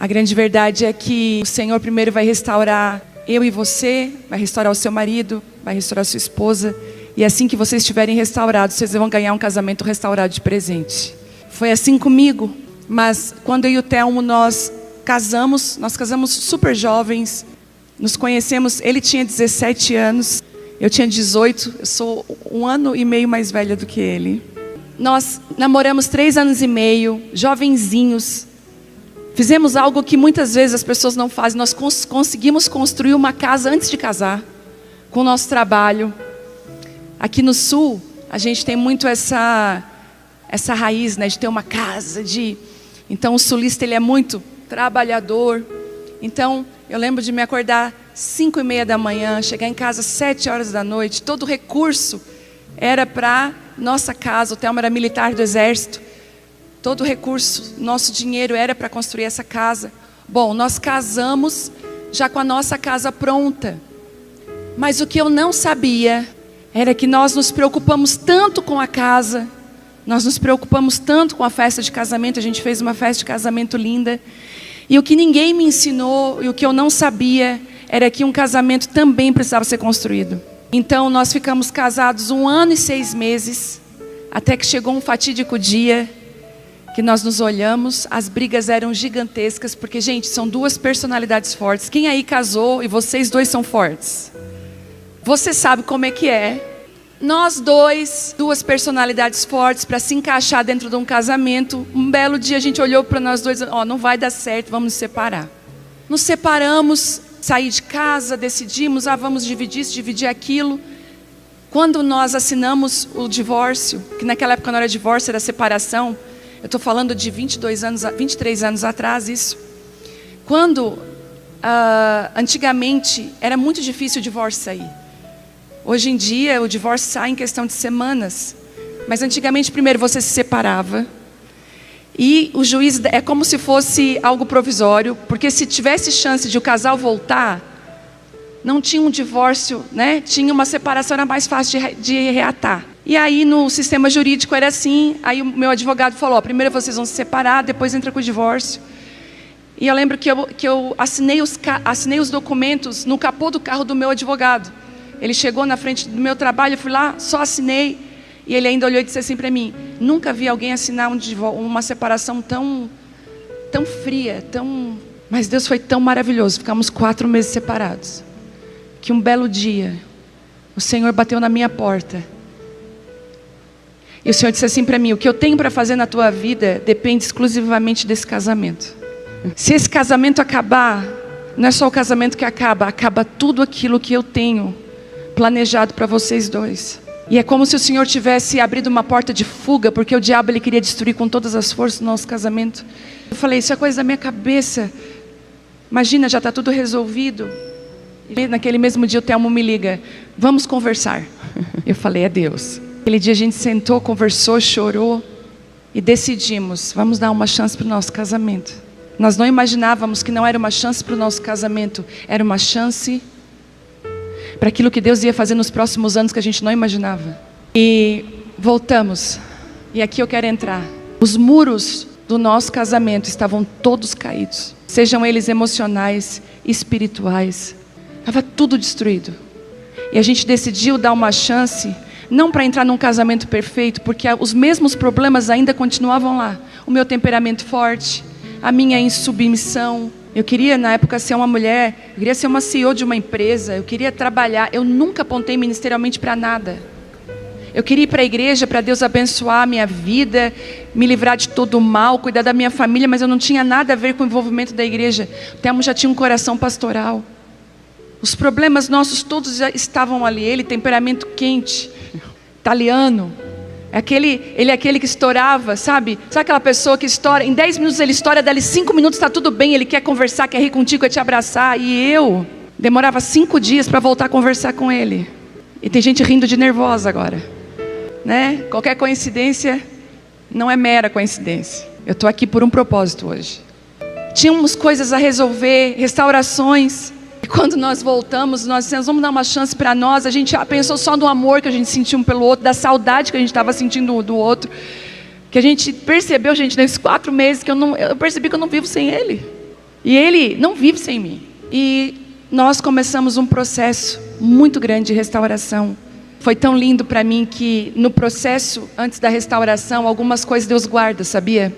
A grande verdade é que o Senhor primeiro vai restaurar eu e você, vai restaurar o seu marido, vai restaurar a sua esposa. E assim que vocês estiverem restaurados, vocês vão ganhar um casamento restaurado de presente. Foi assim comigo, mas quando eu e o Telmo nós casamos super jovens, nos conhecemos, ele tinha 17 anos, eu tinha 18, eu sou 1 ano e meio mais velha do que ele. Nós namoramos 3 anos e meio, jovenzinhos. Fizemos algo que muitas vezes as pessoas não fazem. Nós conseguimos construir uma casa antes de casar, com o nosso trabalho. Aqui no Sul, a gente tem muito essa raiz, né, de ter uma casa. Então o sulista ele é muito trabalhador. Então eu lembro de me acordar 5:30 da manhã, chegar em casa 7 horas da noite. Todo o recurso era para nossa casa. O Telmo era militar do exército. Todo o recurso, nosso dinheiro era para construir essa casa. Bom, nós casamos já com a nossa casa pronta. Mas o que eu não sabia era que nós nos preocupamos tanto com a casa, nós nos preocupamos tanto com a festa de casamento. A gente fez uma festa de casamento linda. E o que ninguém me ensinou e o que eu não sabia era que um casamento também precisava ser construído. Então nós ficamos casados 1 ano e 6 meses, até que chegou um fatídico dia que nós nos olhamos. As brigas eram gigantescas, porque, gente, são 2 personalidades fortes. Quem aí casou e vocês 2 são fortes? Você sabe como é que é. Nós 2 personalidades fortes para se encaixar dentro de um casamento. Um belo dia a gente olhou para nós 2, não vai dar certo, vamos nos separar. Nos separamos, saí de casa, decidimos, vamos dividir aquilo. Quando nós assinamos o divórcio, que naquela época não era divórcio, era separação. Eu estou falando de 23 anos atrás isso. Quando, antigamente, era muito difícil o divórcio sair. Hoje em dia, o divórcio sai em questão de semanas. Mas antigamente, primeiro você se separava. E o juiz, é como se fosse algo provisório. Porque se tivesse chance de o casal voltar, não tinha um divórcio, né? Tinha uma separação, era mais fácil de reatar. E aí no sistema jurídico era assim. Aí o meu advogado falou, primeiro vocês vão se separar, depois entra com o divórcio. E eu lembro que eu assinei os documentos no capô do carro do meu advogado. Ele chegou na frente do meu trabalho, eu fui lá, só assinei. E ele ainda olhou e disse assim para mim, nunca vi alguém assinar uma separação tão fria, Mas Deus foi tão maravilhoso. Ficamos 4 meses separados. Que um belo dia, o Senhor bateu na minha porta. E o Senhor disse assim para mim, o que eu tenho para fazer na tua vida depende exclusivamente desse casamento. Se esse casamento acabar, não é só o casamento que acaba tudo aquilo que eu tenho planejado para vocês 2. E é como se o Senhor tivesse abrido uma porta de fuga, porque o diabo ele queria destruir com todas as forças o nosso casamento. Eu falei, isso é coisa da minha cabeça. Imagina, já está tudo resolvido. E naquele mesmo dia o Telmo me liga, vamos conversar. Eu falei, é Deus. Aquele dia a gente sentou, conversou, chorou e decidimos, vamos dar uma chance para o nosso casamento. Nós não imaginávamos que não era uma chance para o nosso casamento, era uma chance para aquilo que Deus ia fazer nos próximos anos que a gente não imaginava. E voltamos, e aqui eu quero entrar. Os muros do nosso casamento estavam todos caídos, sejam eles emocionais, espirituais, estava tudo destruído. E a gente decidiu dar uma chance, não para entrar num casamento perfeito, porque os mesmos problemas ainda continuavam lá. O meu temperamento forte, a minha insubmissão. Eu queria na época ser uma mulher, eu queria ser uma CEO de uma empresa, eu queria trabalhar. Eu nunca apontei ministerialmente para nada. Eu queria ir para a igreja para Deus abençoar a minha vida, me livrar de todo o mal, cuidar da minha família, mas eu não tinha nada a ver com o envolvimento da igreja. O Telmo já tinha um coração pastoral. Os problemas nossos todos já estavam ali. Ele, temperamento quente, italiano. Ele é aquele que estourava, sabe? Sabe aquela pessoa que estoura, em 10 minutos ele estoura, dali 5 minutos está tudo bem, ele quer conversar, quer rir contigo, quer te abraçar. E eu demorava 5 dias para voltar a conversar com ele. E tem gente rindo de nervosa agora, né? Qualquer coincidência não é mera coincidência. Eu estou aqui por um propósito hoje. Tínhamos coisas a resolver, restaurações. E quando nós voltamos, nós dissemos, vamos dar uma chance para nós. A gente pensou só no amor que a gente sentiu um pelo outro, da saudade que a gente estava sentindo do outro. Que a gente percebeu, gente, nesses 4 meses, que eu percebi que eu não vivo sem ele. E ele não vive sem mim. E nós começamos um processo muito grande de restauração. Foi tão lindo para mim que no processo, antes da restauração, algumas coisas Deus guarda, sabia?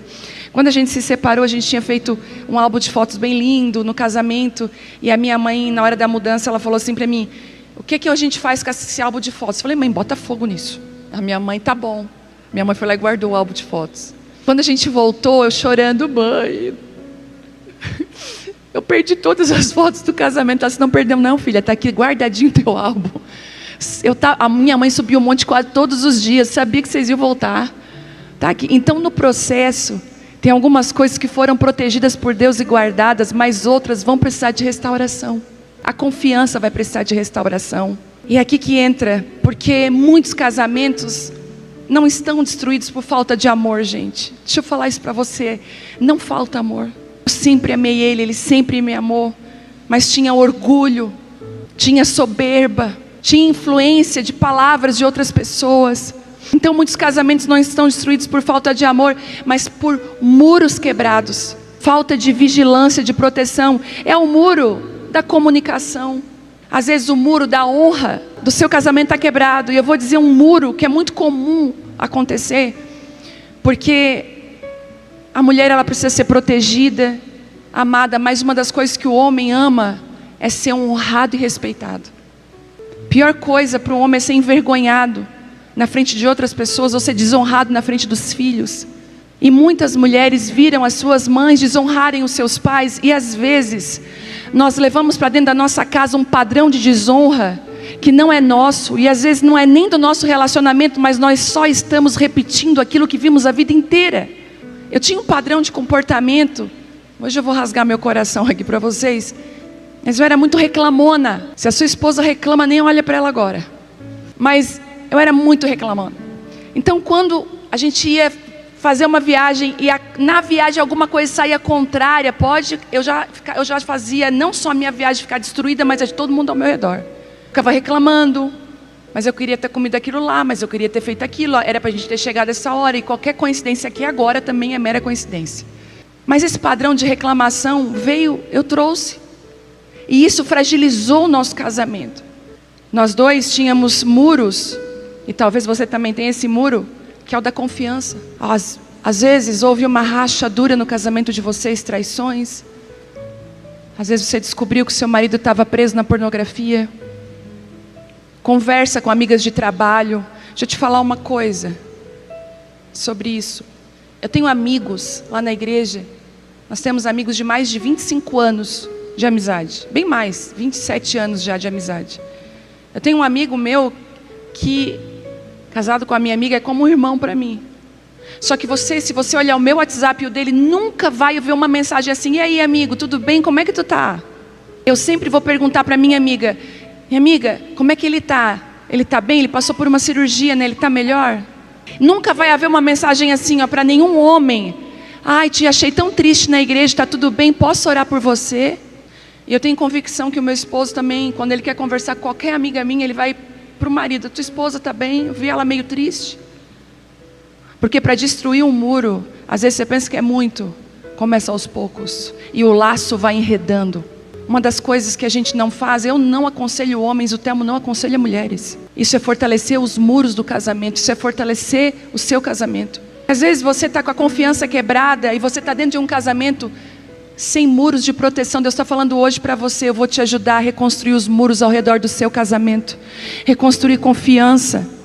Quando a gente se separou, a gente tinha feito um álbum de fotos bem lindo no casamento. E a minha mãe, na hora da mudança, ela falou assim para mim: o que a gente faz com esse álbum de fotos? Eu falei: mãe, bota fogo nisso. A minha mãe: tá bom. Minha mãe foi lá e guardou o álbum de fotos. Quando a gente voltou, eu chorando: mãe, eu perdi todas as fotos do casamento. Ela disse: não perdeu não, filha, está aqui guardadinho o teu álbum. A minha mãe subiu um monte quase todos os dias, sabia que vocês iam voltar. Tá aqui. Então, no processo, tem algumas coisas que foram protegidas por Deus e guardadas, mas outras vão precisar de restauração. A confiança vai precisar de restauração. E é aqui que entra, porque muitos casamentos não estão destruídos por falta de amor, gente. Deixa eu falar isso para você. Não falta amor. Eu sempre amei ele sempre me amou. Mas tinha orgulho, tinha soberba, tinha influência de palavras de outras pessoas. Então muitos casamentos não estão destruídos por falta de amor, mas por muros quebrados. Falta de vigilância, de proteção. É o muro da comunicação. Às vezes o muro da honra do seu casamento está quebrado. E eu vou dizer um muro que é muito comum acontecer. Porque a mulher, ela precisa ser protegida, amada. Mas uma das coisas que o homem ama é ser honrado e respeitado. Pior coisa para o homem é ser envergonhado na frente de outras pessoas, ou ser desonrado na frente dos filhos. E muitas mulheres viram as suas mães desonrarem os seus pais, e às vezes nós levamos para dentro da nossa casa um padrão de desonra que não é nosso, e às vezes não é nem do nosso relacionamento, mas nós só estamos repetindo aquilo que vimos a vida inteira. Eu tinha um padrão de comportamento, hoje eu vou rasgar meu coração aqui para vocês, mas eu era muito reclamona. Se a sua esposa reclama, nem olha para ela agora. Mas eu era muito reclamona. Então quando a gente ia fazer uma viagem e na viagem alguma coisa saía contrária, eu já fazia não só a minha viagem ficar destruída, mas a de todo mundo ao meu redor. Ficava reclamando, mas eu queria ter comido aquilo lá, mas eu queria ter feito aquilo, era para a gente ter chegado essa hora, e qualquer coincidência aqui agora também é mera coincidência. Mas esse padrão de reclamação veio, eu trouxe. E isso fragilizou o nosso casamento. Nós dois tínhamos muros, e talvez você também tenha esse muro, que é o da confiança. Às vezes houve uma rachadura no casamento de vocês, traições. Às vezes você descobriu que seu marido estava preso na pornografia. Conversa com amigas de trabalho. Deixa eu te falar uma coisa sobre isso. Eu tenho amigos lá na igreja. Nós temos amigos de mais de 25 anos de amizade. Bem mais, 27 anos já de amizade. Eu tenho um amigo meu que, casado com a minha amiga, é como um irmão para mim. Só que se você olhar o meu WhatsApp e o dele, nunca vai ver uma mensagem assim: e aí, amigo, tudo bem? Como é que tu tá? Eu sempre vou perguntar para minha amiga: minha amiga, como é que ele tá? Ele tá bem? Ele passou por uma cirurgia, né? Ele tá melhor? Nunca vai haver uma mensagem assim, ó, para nenhum homem: ai, te achei tão triste na igreja, tá tudo bem? Posso orar por você? E eu tenho convicção que o meu esposo também, quando ele quer conversar com qualquer amiga minha, ele vai para o marido: tua esposa está bem? Eu vi ela meio triste. Porque para destruir um muro, às vezes você pensa que é muito, começa aos poucos, e o laço vai enredando. Uma das coisas que a gente não faz, eu não aconselho homens, o Telmo não aconselha mulheres. Isso é fortalecer os muros do casamento, isso é fortalecer o seu casamento. Às vezes você está com a confiança quebrada, e você está dentro de um casamento sem muros de proteção. Deus está falando hoje para você: eu vou te ajudar a reconstruir os muros ao redor do seu casamento, reconstruir confiança.